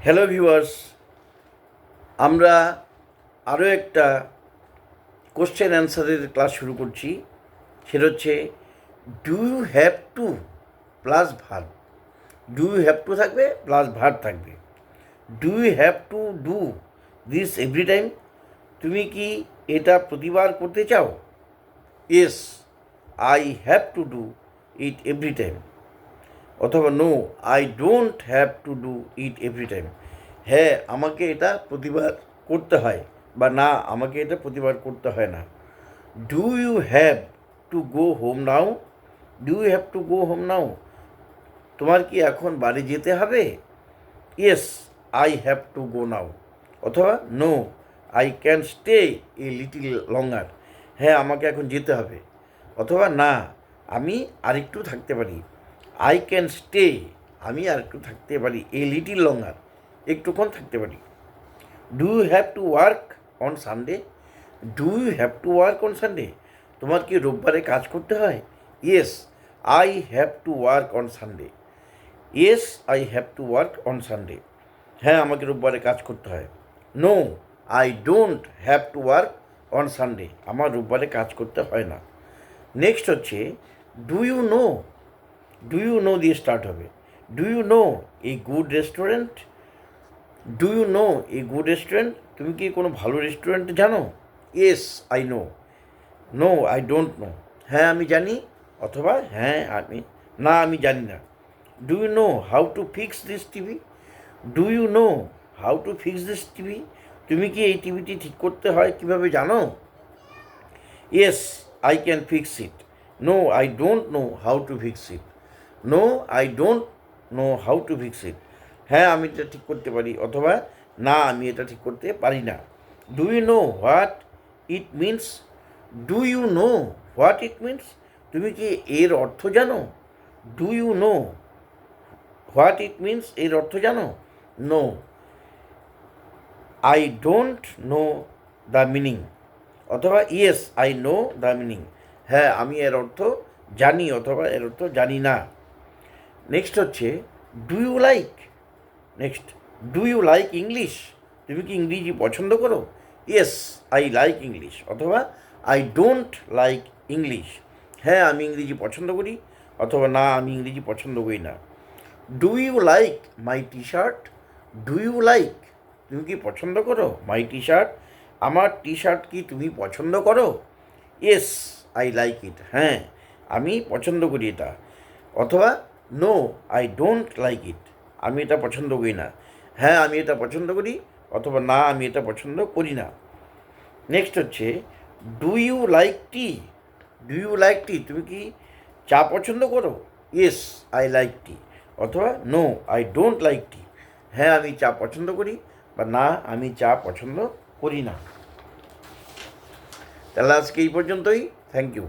Hello viewers, আমরা আরও একটা কোশ্চেন অ্যান্সারের ক্লাস শুরু করছি। সেটা হচ্ছে do you have to plus verb. Do you have to থাকবে প্লাস ভার্ব থাকবে। Do you have to do this every time? তুমি কি এটা প্রতিবার করতে চাও? Yes, I have to do it every time. অথবা no, I don't have to do it every time. হ্যাঁ, আমাকে এটা প্রতিবার করতে হয়, বা না, আমাকে এটা প্রতিবার করতে হয় না। Do you have to go home now? Do you have to go home now? তোমার কি এখন বাড়ি যেতে হবে? Yes, I have to go now. অথবা no, I can stay a little longer. হ্যাঁ, আমাকে এখন যেতে হবে। অথবা না, আমি আরেকটু থাকতে পারি। আই ক্যান স্টে, আমি আরেকটু থাকতে পারি। এ লিটিল লঙ্গার, একটুক্ষণ থাকতে পারি। Do you have to work on Sunday? Do you have to work on Sunday? তোমার কি রোববারে কাজ করতে হয়? Yes, I have to work on Sunday. Yes, I have to work on Sunday. হ্যাঁ, আমাকে রোববারে কাজ করতে হয়। No, I don't have to work on Sunday. আমার রোববারে কাজ করতে হয় না। নেক্সট হচ্ছে do you know. Do you know দিয়ে স্টার্ট হবে। Do you know a good restaurant? Do you know a good restaurant? তুমি কি কোনো ভালো রেস্টুরেন্ট জানো? Yes, I know. No, I don't know. হ্যাঁ, আমি জানি। অথবা হ্যাঁ, আমি জানি না। Do you know how to fix this TV? Do you know how to fix this TV? তুমি কি এই টিভিটি ঠিক করতে হয় কীভাবে জানো? Yes, I can fix it. No, I don't know how to fix it. No, I don't know how to fix it. হ্যাঁ, আমি এটা ঠিক করতে পারি। অথবা না, আমি এটা ঠিক করতে পারি না। Do you know what it means? Do you know what it means? তুমি কি এর অর্থ জানো? Do you know what it means, এর অর্থ জানো? No, I don't know the meaning. অথবা yes, I know the meaning. হ্যাঁ, আমি এর অর্থ জানি, অথবা এর অর্থ জানি না। নেক্সট হচ্ছে do you like. Next, do you like English? তুমি কি ইংরেজি পছন্দ করো? Yes, I like English. অথবা আই ডোন্ট লাইক ইংলিশ। হ্যাঁ, আমি ইংরেজি পছন্দ করি। অথবা না, আমি ইংরেজি পছন্দ করি না। Do you like my T shirt? Do you like, তুমি কি পছন্দ করো মাই টি শার্ট? আমার টি শার্ট কি তুমি পছন্দ করো? Yes, I like it. হ্যাঁ, আমি পছন্দ করি এটা। অথবা no, I don't like it. আমি এটা পছন্দ করি না। হ্যাঁ, আমি এটা পছন্দ করি। অথবা না, আমি এটা পছন্দ করি না। নেক্সট হচ্ছে do you like tea? Do you like tea, তুমি কি চা পছন্দ করো? Yes, I like tea. অথবা no, I don't like tea. হ্যাঁ, আমি চা পছন্দ করি। বা না, আমি চা পছন্দ করি না। তাহলে আজকে এই পর্যন্তই। Thank you.